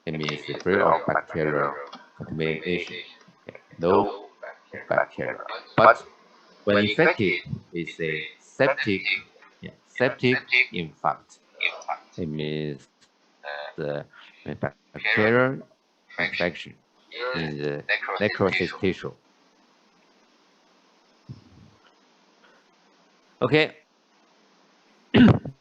It means free of bacterial contamination. Yeah, no bacteria. But when infected, it's a septic, yeah, septic infect. It means bacterial infection in the necrosis tissue. Okay, in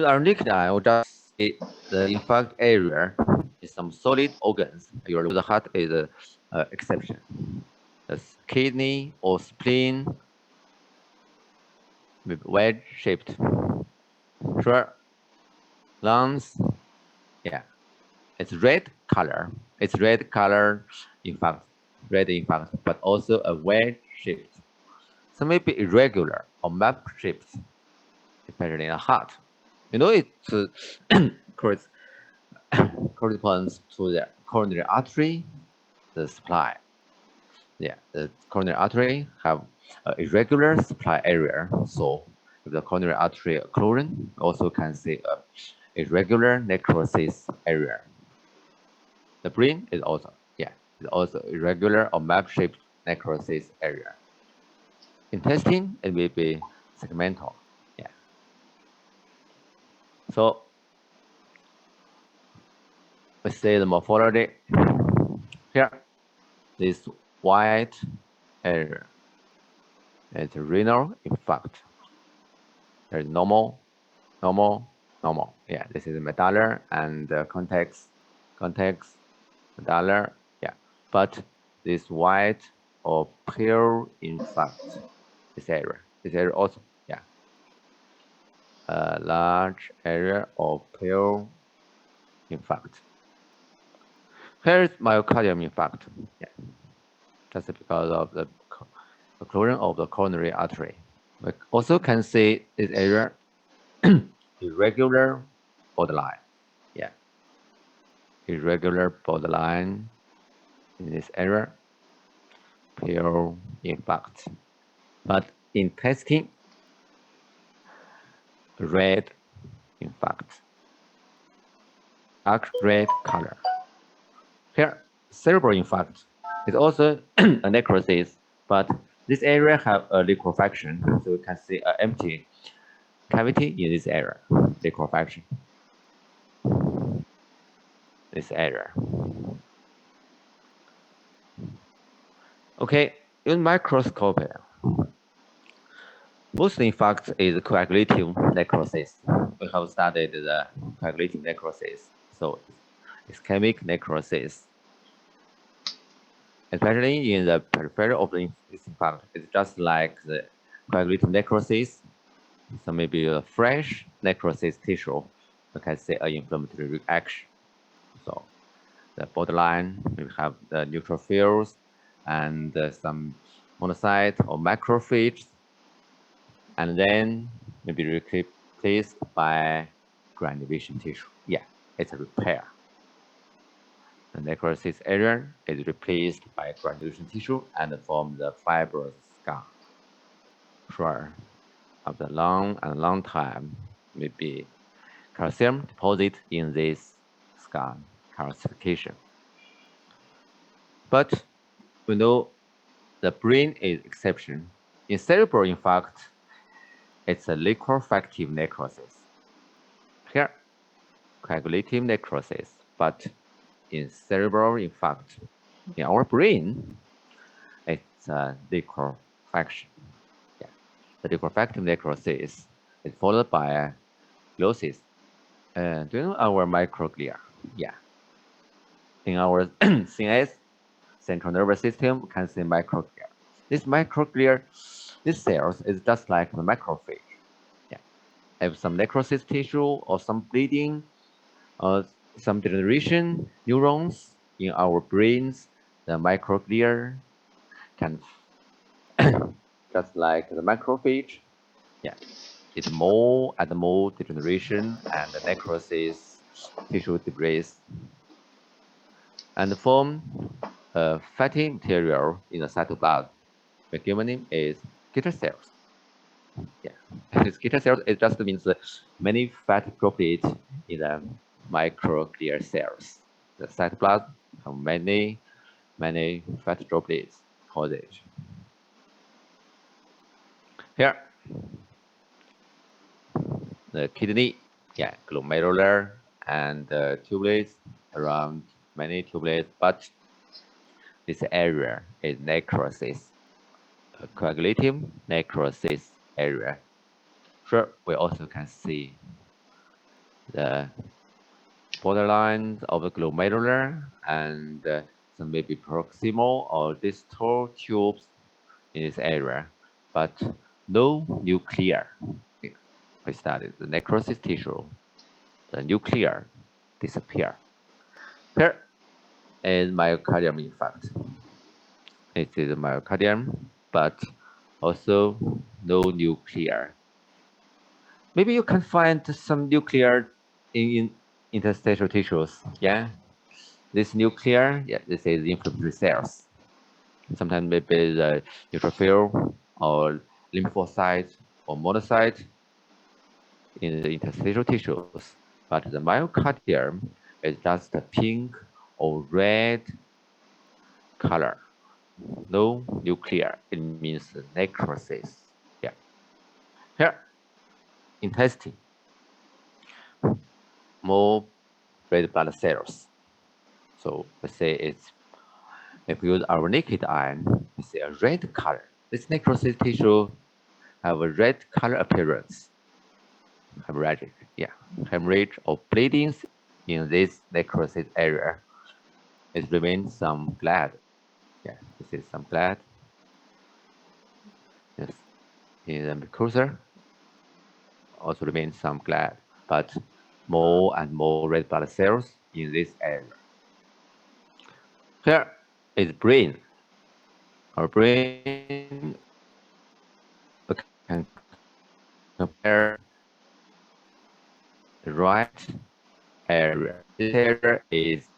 our naked eye, we'll just see the infect area is some solid organs. Usually the heart is an exception. The kidney or spleen with wedge-shaped. Sure, lungs, yeah, it's red color. It's red color, in fact, red in fact, but also a wedge-shaped. Some may be irregular or map-shaped, especially in the heart. You know, it corresponds to the coronary artery, the supply. Yeah, the coronary artery have irregular supply area. So if the coronary artery occurring, also can see a irregular necrosis area. The brain is also, yeah, is also irregular or map-shaped necrosis area. Intestine, it will be segmental. Yeah. So let's say the morphology. Here, this white area is renal infarct. There's normal, normal, normal. Yeah, this is medullary and context, medullary. Yeah, but this white or pale infarct, this area also, yeah, a large area of pale infarct. Here's myocardial infarct. Yeah, that's because of the occlusion of the coronary artery. We also can see this area irregular borderline. Yeah, irregular borderline in this area, pale infarct. But intestine, red infarct, dark red color. Here, cerebral infarct is also a necrosis, but this area have a liquefaction, so you can see an empty cavity in this area, liquefaction. This area. Okay, in microscopy, most infarct is coagulative necrosis. We have studied the coagulative necrosis, so ischemic necrosis. Especially in the periphery of the infarct, it's just like the coagulative necrosis. So maybe a fresh necrosis tissue, you can see an inflammatory reaction. So the borderline, we have the neutrophils and some monocyte or macrophages, and then maybe replaced by granulation tissue. Yeah, it's a repair. The necrosis area is replaced by granulation tissue and form the fibrous scar. Sure, after long time, maybe calcium deposit in this scar calcification. But we know the brain is exception. In cerebral infarct, it's a liquefactive necrosis. Here, coagulative necrosis, but in cerebral infarct, in our brain, it's a liquefaction. Yeah, the liquefactive necrosis is followed by gliosis. Do you know our microglia? Yeah. In our CNS, central nervous system, can see microglia. This microglia, this cells is just like the macrophage. Yeah. Have some necrosis tissue or some bleeding or some degeneration neurons in our brains, the microglia can just like the macrophage. Yeah. It's more and more degeneration and necrosis, tissue debris, and form fatty material in the cytoplasm. The given name is Gitter cells. Yeah, Gitter cells, it just means many fat proteins in the microglia cells. The cytoplasm have many fat droplets deposit. Here, the kidney, yeah, glomerular and tubulate around many tubulates, but this area is necrosis, coagulative necrosis area. Sure, we also can see the borderlines of the glomerular and some maybe proximal or distal tubes in this area, but no nuclear. We studied the necrosis tissue, the nuclear disappear. Here is myocardium infarct. It is a myocardium, but also no nuclear. Maybe you can find some nuclear in interstitial tissues. Yeah, this nuclear, yeah, this is inflammatory cells. Sometimes maybe the neutrophil or lymphocyte or monocyte in the interstitial tissues, but the myocardium is just a pink or red color. No nuclear. It means necrosis. Yeah. Here, intestine, more red blood cells. So let's say it's if we use our naked eye, we see a red color. This necrosis tissue have a red color appearance. Hemorrhagic, yeah, hemorrhage or bleeding in this necrosis area. It remains some blood. Yeah, this is some blood. Yes, in the mucosa also remains some blood, but more and more red blood cells in this area. Here is brain. Our brain, we can compare the right area. This area is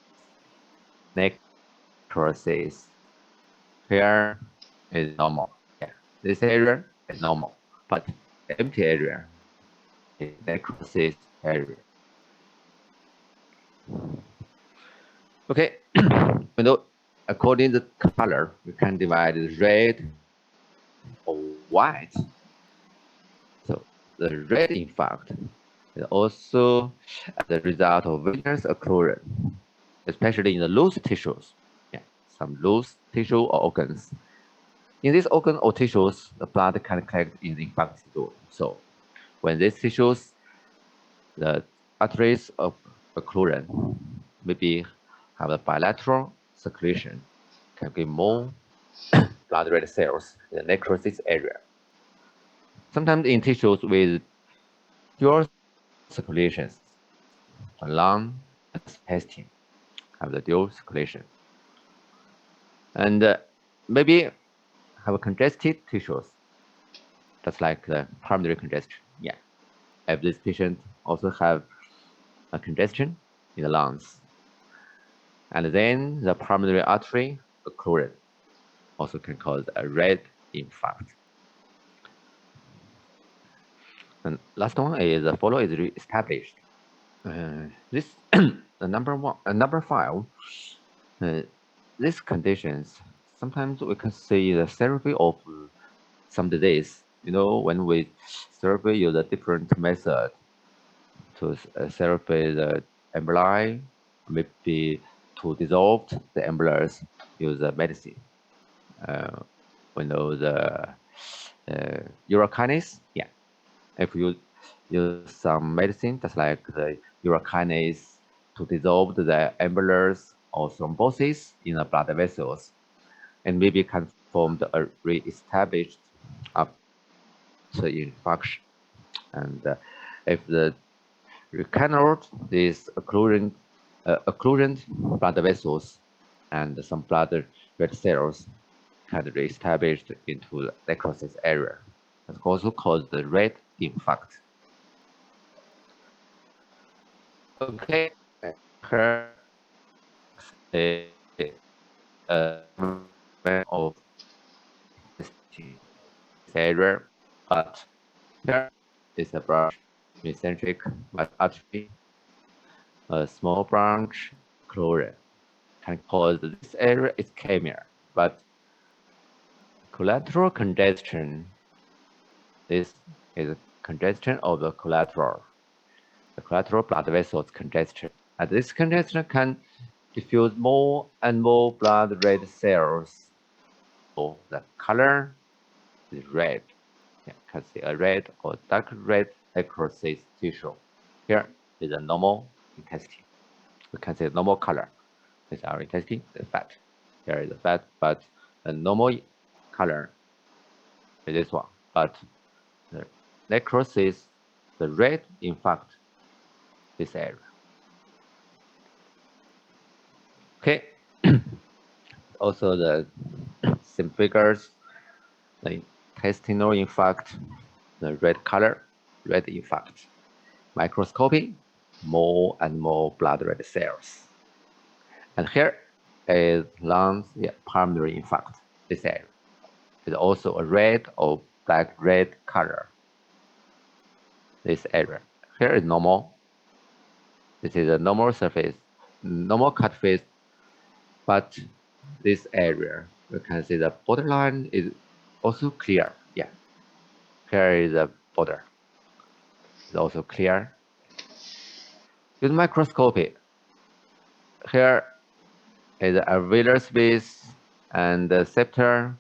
necrosis. Here is normal. Yeah, this area is normal, but the empty area is necrosis area. Okay, you know, according to the color, we can divide it red or white. So the red infarct is also the result of venous occurrence, especially in the loose tissues. Yeah, some loose tissue or organs. In these organs or tissues, the blood can collect in the infarct zone. So when these tissues, the arteries of occurrence maybe have a bilateral circulation, can give more blood red cells in the necrosis area. Sometimes in tissues with pure circulations, lung and intestine have the dual circulation. And maybe have congested tissues, just like the pulmonary congestion. Yeah, if this patient also have a congestion in the lungs, and then the pulmonary artery occurrence also can cause a red infarct. And last one is the follow is re-established. This number 5. These conditions sometimes we can see the therapy of some disease. You know, when we therapy use a different method to therapy the emboli, maybe to dissolve the embolus, use the medicine. We know the urokinase. Yeah, if you use some medicine, just like the urokinase, to dissolve the embolus or thrombosis in the blood vessels, and maybe can form a re-established after infarction. And if the recannot these occludent blood vessels and some blood red cells can be re-established into the necrosis area. That's also called the red infarct. Okay, here of this area, but here is a brush mesenteric artery. a small branch chlorine can cause this area ischemia, but collateral congestion, this is congestion of the collateral blood vessels congestion. And this congestion can diffuse more and more blood red cells. So the color is red. You can see a red or dark red necrosis tissue. Here is a normal intestine. We can see normal color. This is our intestine, the fat. Here is the fat, but the normal color is this one. But the necrosis, the red, in fact, this area. Okay. Also the same figures, the intestinal infarct, the red color, red infarct. Microscopy, more and more blood red cells. And here is lungs, pulmonary infarct, this area. It's also a red or black red color, this area. Here is normal. This is a normal surface, normal cut face, but this area, you can see the borderline is also clear. Yeah, here is the border. It's also clear. With microscopy, here is the alveolar space and the septum,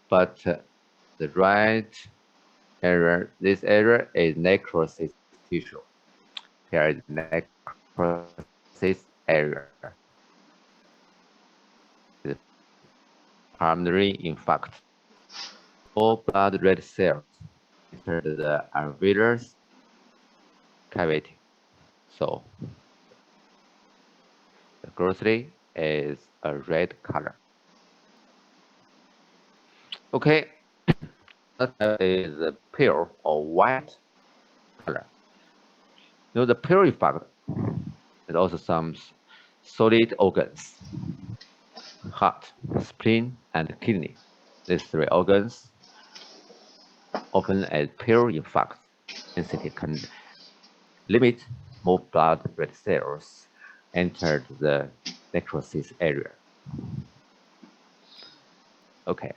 but the right area, this area is necrosis tissue. Here is necrosis area. The pulmonary infarct. All blood red cells enter the alveolar cavity. So the grossly is a red color. Okay, that is a pale or white color. You know, the pale infarct is also some solid organs, heart, spleen, and kidney. These three organs often as pale infarct density can limit more blood red cells enter the necrosis area. Okay.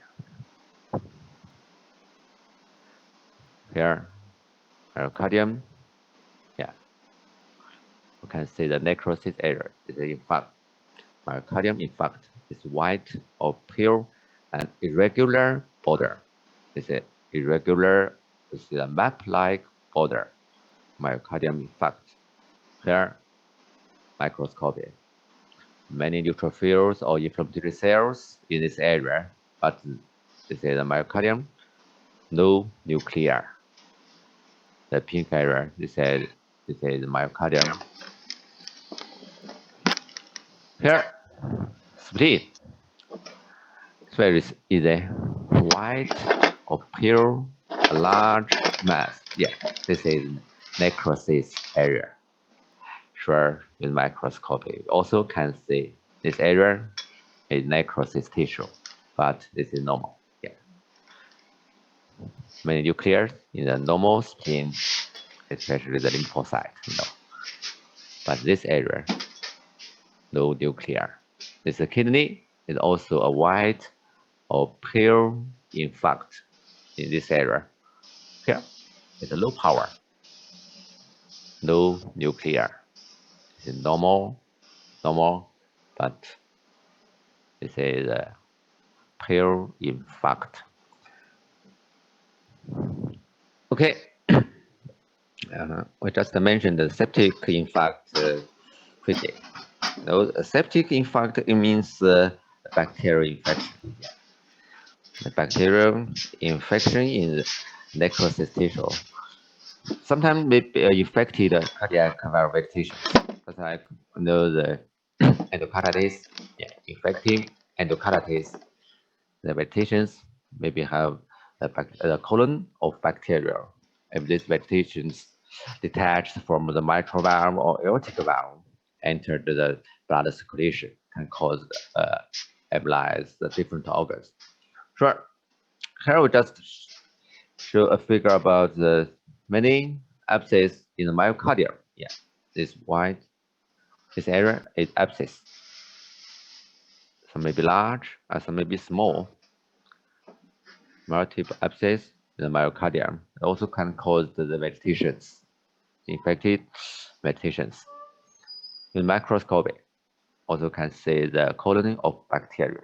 Here, myocardium. Yeah. You can see the necrosis area is infarct. Myocardium infarct is white or pale and irregular border. It's an irregular, it's a map-like border. Myocardium infarct. Here, microscopy. Many neutrophils or inflammatory cells in this area, but this is the myocardium, no nuclear. The pink area, this is myocardium. Here, spleen. Where is a white or pale, large mass? Yeah, this is necrosis area. Sure, with microscopy, we also can see this area is necrosis tissue, but this is normal. Yeah, many nuclear in the normal spleen, especially the lymphocyte. But this area, no nuclear. This kidney is also a white or pale infarct in this area. Here is a low power, no nuclear. This is normal, but this is a pale infarct. Okay, we just mentioned the septic infarct quickly. A septic infarct, it means bacterial infection. The bacterial infection in the necrosis tissue. Sometimes may be infected cardiac valve vegetations, just like the endocarditis, infective endocarditis. The vegetations maybe have the colon of bacteria. If these vegetations detached from the mitral valve or aortic valve enter the blood circulation, can cause embolize the different organs. Sure. Here we just show a figure about the many abscesses in the myocardium. Yeah, this white This area is abscess. Some may be large, and some may be small. Multiple abscess in the myocardium also can cause the vegetations, infected vegetations. In microscopy, also can see the colony of bacteria.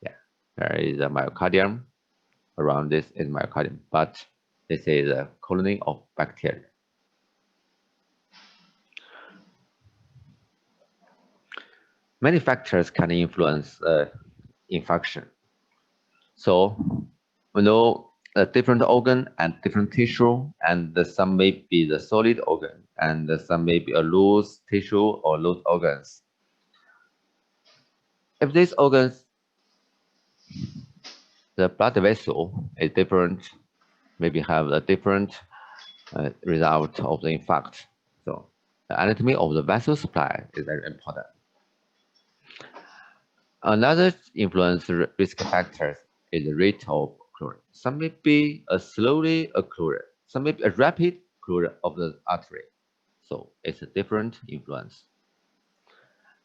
Yeah, there is a myocardium. Around this is myocardium, but this is a colony of bacteria. Many factors can influence infection. So we know a different organ and different tissue, and some may be the solid organ, and some may be a loose tissue or loose organs. If these organs, the blood vessel is different, maybe have a different result of the infarct. So the anatomy of the vessel supply is very important. Another influence risk factors is the rate of occurrence. Some may be a slowly occurring, some may be a rapid occurrence of the artery. So it's a different influence.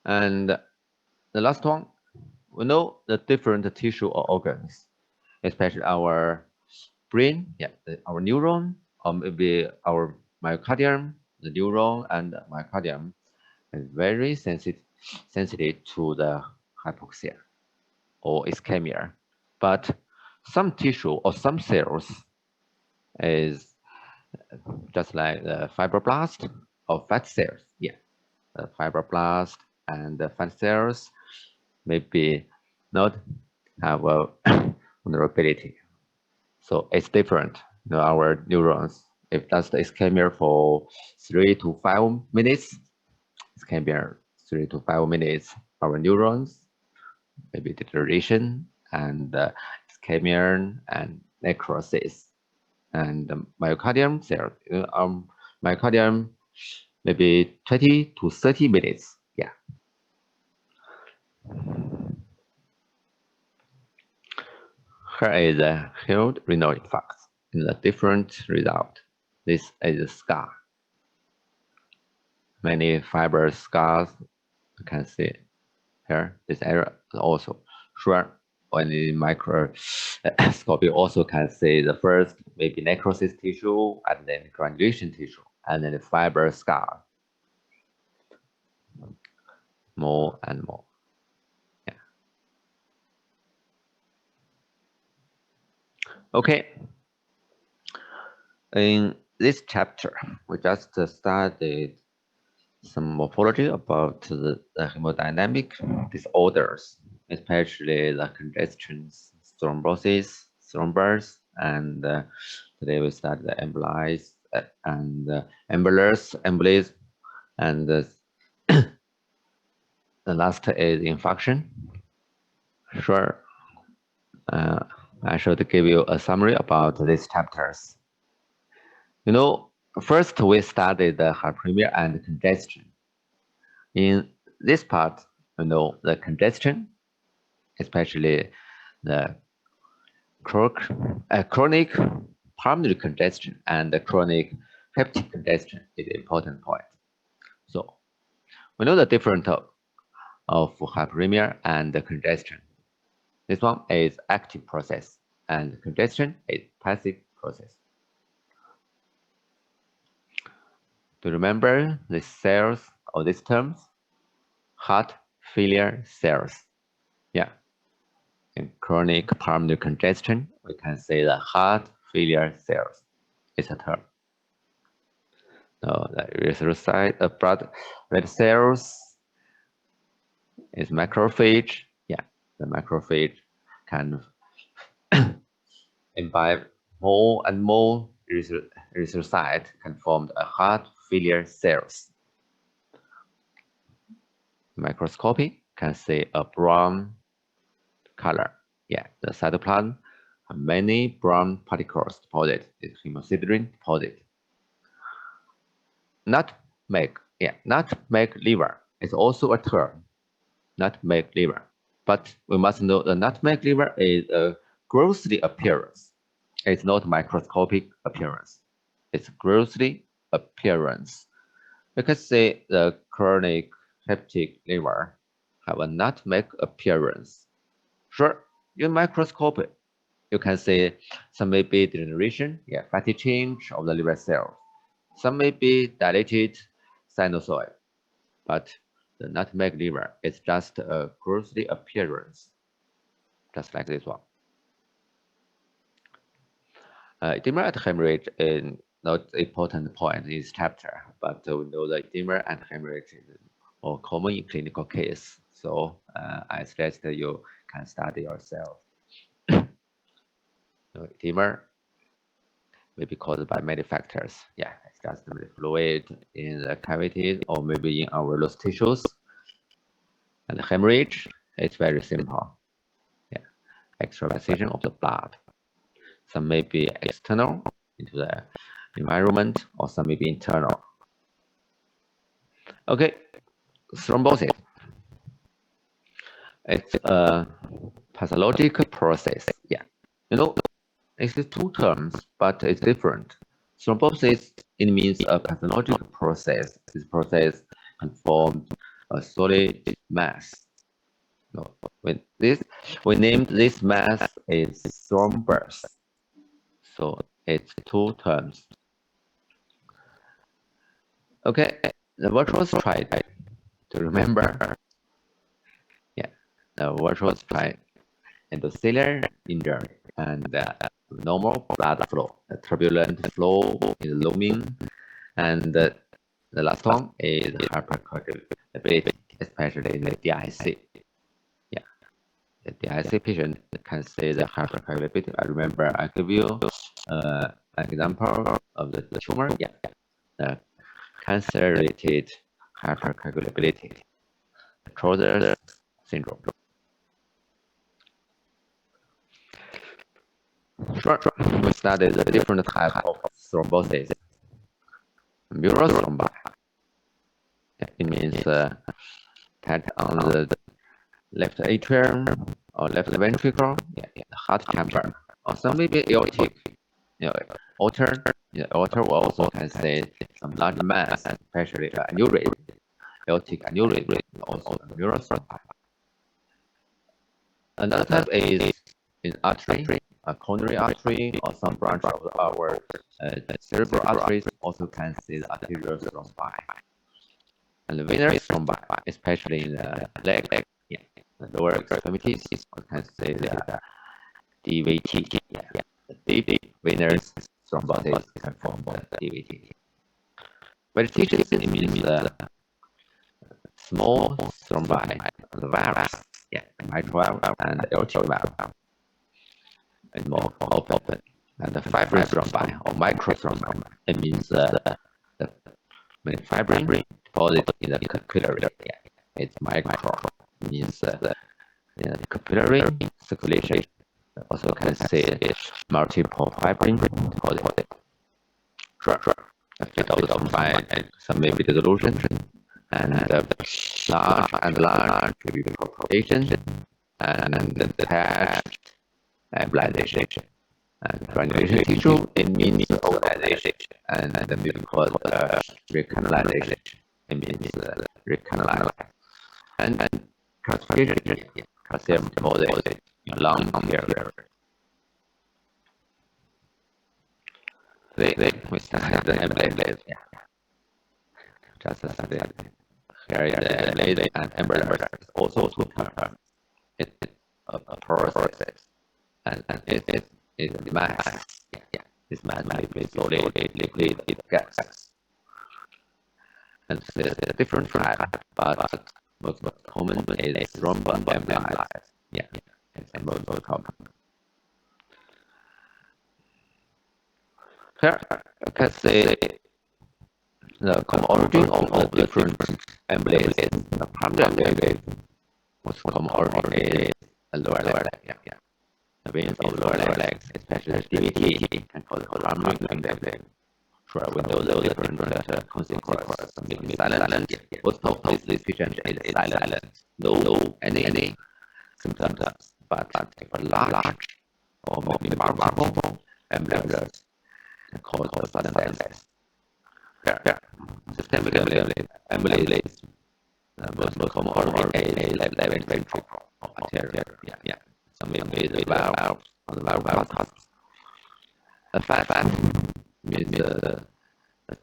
And the last one, we know the different tissue or organs, especially our brain, our neuron, or maybe our myocardium, the neuron and myocardium is very sensitive to the hypoxia or ischemia. But some tissue or some cells is just like the fibroblast or fat cells. Yeah, the fibroblast and the fat cells maybe not have a vulnerability. So it's different. You know, our neurons, if that's the ischemia for 3 to 5 minutes, ischemia 3 to 5 minutes, our neurons maybe deterioration and ischemia and necrosis. And myocardium cell, myocardium maybe 20 to 30 minutes. Yeah. Here is a acute renal infarct in a different result. This is a scar. Many fibrous scars you can see here. This area also sure. When in microscopy also can see the first maybe necrosis tissue and then granulation tissue and then the fiber scar. More and more. Yeah. Okay. In this chapter, we just studied some morphology about the hemodynamic disorders, especially the congestions, thrombosis, thrombus, and today we study the embolies and embolism, and the last is infarction. Sure. I should give you a summary about these chapters. You know, first we studied the hyperemia and congestion. In this part, you know, the congestion, especially the chronic pulmonary congestion and the chronic peptic congestion is an important point. So we know the difference of hyperemia and the congestion. This one is active process and congestion is passive process. To remember these cells or these terms, heart failure cells. Yeah. In chronic pulmonary congestion, we can say the heart failure cells is a term. So the erythrocyte, blood red cells is macrophage. Yeah, the macrophage can imbibe more and more erythrocyte can form a heart failure cells. Microscopy can see a brown color. Yeah, the cytoplasm have many brown particles deposit. It's hemosiderin deposit. Nutmeg liver is also a term. Nutmeg liver, but we must know the nutmeg liver is a grossly appearance. It's not microscopic appearance. It's grossly appearance. We can say the chronic hepatic liver have a nutmeg appearance. Sure, in microscope, you can see some may be degeneration, fatty change of the liver cells. Some may be dilated sinusoid, but the nutmeg liver is just a grossly appearance, just like this one. Edema and hemorrhage is not an important point in this chapter, but we know that edema and hemorrhage is more common in clinical case. So I suggest you can study yourself. Edema may be caused by many factors. It's just the fluid in the cavities or maybe in our loose tissues. And the hemorrhage, it's very simple. Extravasation of the blood. Some may be external into the environment, or some may be internal. Okay, thrombosis. It's a pathological process. It's two terms, but it's different. Thrombosis, it means a pathological process. This process can form a solid mass. We named this mass as thrombus. So it's two terms. Okay, the virtuous triad to remember. The virtuous triad: endothelial injury and normal blood flow. The turbulent flow is looming, and the last one is hypercoagulability, especially in the DIC. The DIC patient can say the hypercoagulability. I remember I give you an example of the tumor. The cancer-related hypercoagulability, Crozer syndrome. Sure, we studied the different types of thrombosis. Mural thrombi. It means that on the left atrium or left ventricle, heart chamber, or some maybe aortic. Aorta, aorta will also can say some large mass, especially aneurysm, aortic aneurysm, also mural thrombi. Another type is in artery, a coronary artery, or some branch of our cerebral arteries also can see the arterial thrombi. And the venous thrombi, especially in the leg, the lower extremities, you can see the DVT. The deep venous thrombosis can form the DVT. Vegetation, it means small thrombi, the valves, mitral valve and aortic valve. And more open. And the fibrous thrombi or microthrombi, it means the fibrin deposit in the capillary. It's micro, means the capillary circulation. Also can say multiple fibrin deposit. Sure. Affected also by some maybe dissolution and large propagation and detached embolization. And granulation tissue, it means organization, and the maybe called recanalization. It means recanalize. And calcification, calcium deposit in lung area. We started the amylase. Just as I said, here is the amylase and amylase also two terms. It's a process. And it is mass. This mass may be solid, liquid, gas. And there's a different type, but most common is thromboembolize. It's the most common. Here you can see the common origin of the different embolases. The primary embolase, most common origin is a lower leg. The veins of lower legs, especially DVT, can cause primary embolase. Sure, we know the different consequences. Maybe silent. Most of this patient is silent. No any symptoms, but if a large or maybe multiple embolases can cause sudden death. Systemic embolase most common is left ventricle or anterior. Yeah. Some with the valve on the valve cusp. A fat means the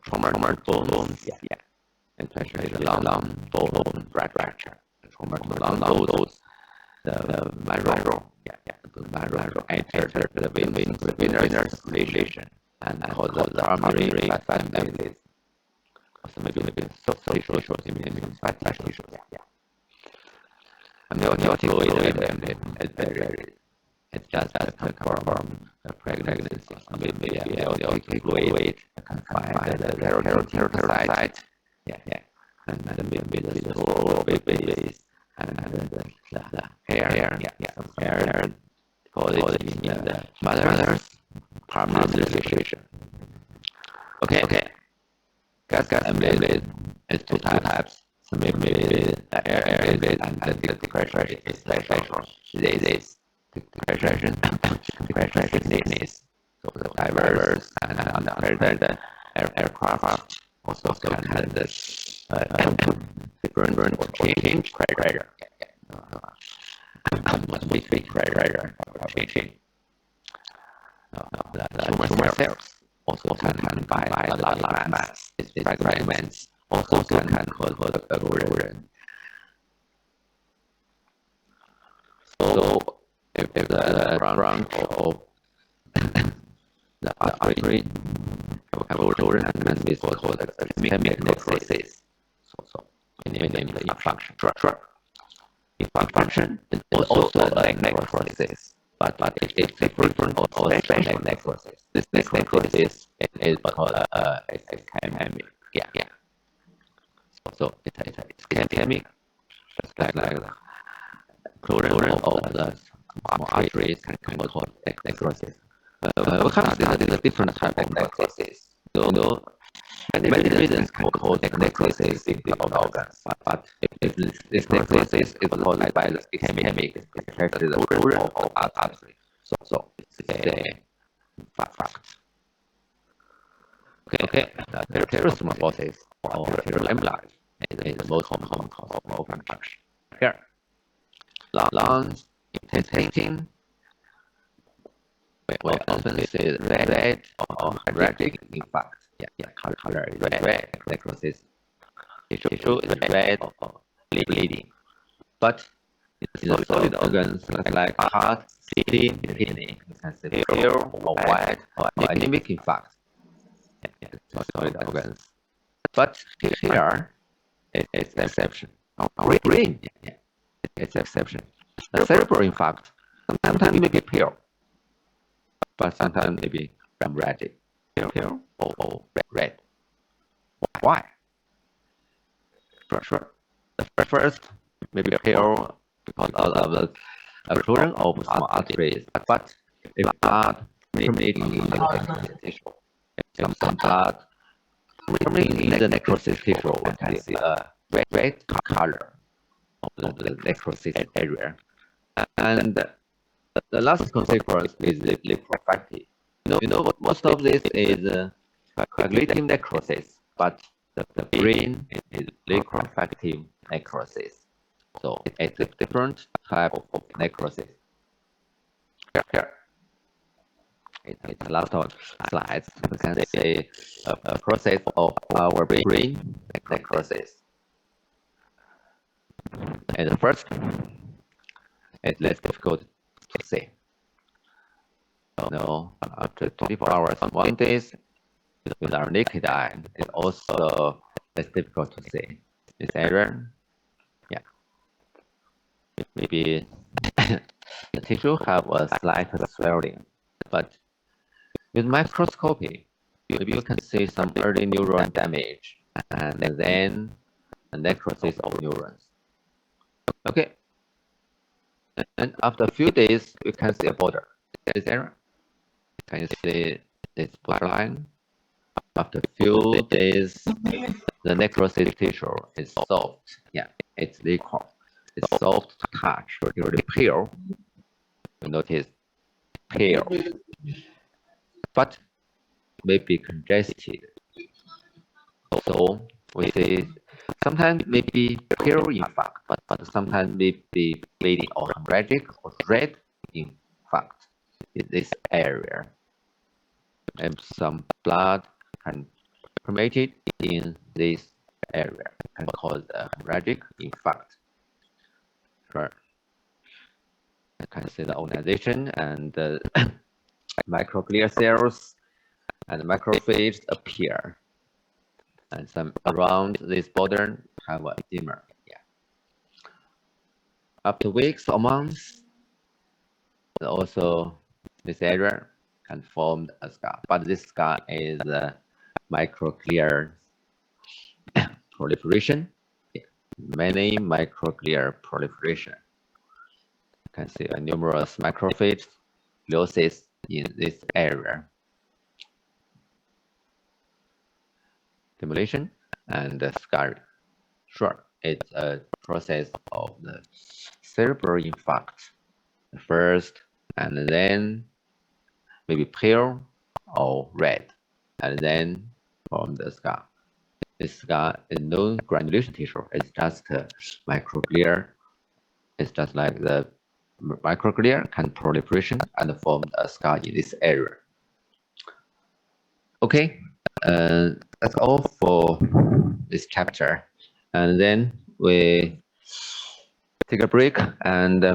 trauma bone. Yeah. And pressure is lung bone fracture. Trauma to lung goes the marrow. Yeah. The marrow enters the venous circulation and causes the artery fat disease. Also maybe social fat tissue. Yeah. Amniotic fluid it's just to confirm the pregnancy. Maybe amniotic fluid can find the keratinocyte. Yeah. And maybe the small babies and the hair. Yeah. Some hair called it in the mother's parmination. Okay. Gas emblem is two types. So maybe the air emblem and the depression is special. This depression is so the divers and the aircraft also can have this different change pressure. Atmospheric pressure changing. The tumor cells also can by a large mass. These fragments also can cause erosion. So if the branch of the artery have erosion and this is called ischemic necrosis. So we name the infarction. Infarction is also a necrosis. But it's different from special necrosis. This necrosis is called ischemic. Yeah. So it's ischemic, just like the closure of the arteries can cause necrosis. We can see that is a different type of necrosis. So many reasons can cause necrosis in the organs, but if this necrosis is caused by the ischemic, especially the closure of artery. So it's a fact. Okay. The peripheral thrombosis or peripheral emboli is the most common cause of malfunction. Here, lungs, intestine. We often see red or hemorrhagic infarct. Yeah, color is red. Necrosis tissue is red or bleeding. But in the solid organs like heart, kidney, you can see pale or white or anemic infarct. Yeah, solid organs. But here, it's the exception. Green, it's the exception. The cerebral infarct sometimes may be pale, but sometimes may be hemorrhagic. Pale or red. Why? Sure. The first may be pale because of the occlusion of some arteries, but if blood permeating in the tissue, some blood permeating in the necrosis tissue, we can see a red color of the necrosis area. And the last consequence is liquefactive. You know, most of this is coagulative necrosis, but the brain is liquefactive necrosis. So it's a different type of necrosis. Here. It's the last slides. We can see a process of our brain necrosis. And the first, it's less difficult to see. After 24 hours, 1 day, with our naked eye, it's also less difficult to see. This area, maybe the tissue have a slight swelling, but with microscopy, maybe you can see some early neuron damage and then the necrosis of neurons. Okay, and after a few days, you can see a border. This area, can you see this black line? After a few days, the necrosis tissue is soft. Yeah, it's liquid. It's soft to touch. Really pale. You notice pale, but maybe congested. So we see Sometimes may be pale infarct, but sometimes may be bleeding or hemorrhagic or red infarct in this area. And some blood can permeate in this area and cause a hemorrhagic infarct. Sure. You can see the organization and microglia cells and macrophages appear. And some around this border have a edema. Yeah. After weeks or months, also this area can form a scar, but this scar is a microglia proliferation. Yeah. Many microglia proliferation. You can see a numerous macrophage gliosis in this area. Stimulation and scarring. Sure, it's a process of the cerebral infarct first, and then maybe pale or red, and then form the scar. This scar is no granulation tissue. It's just microglia. It's just like the microglia can proliferation and form a scar in this area. Okay, that's all for this chapter. And then we take a break and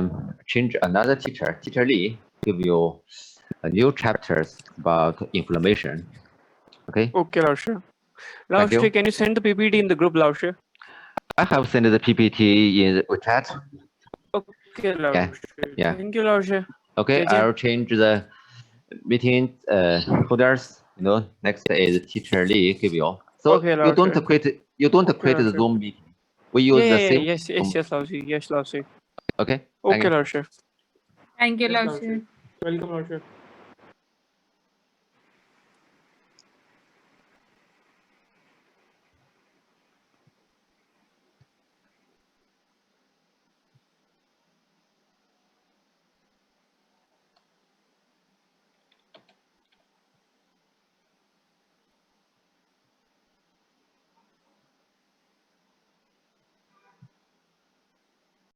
change another teacher. Teacher Li give you a new chapters about inflammation. Okay. Okay, Laoshi. Thank you. Laoshi, can you send the PPT in the group, Laoshi? I have sent the PPT in the chat. Okay, Laoshi. Yeah. Thank you, Laoshi. Okay, JJ. I'll change the meeting folders. Next is teacher Li give you. So Okay, you don't Laoshi. quit. You don't Okay, quit the Laoshi. Zoom meeting. We use the same. Yes, Laoshi. Yes, Laoshi. Okay. Thank Okay, you. Laoshi. Thank you, Yes, Laoshi. Welcome, Laoshi.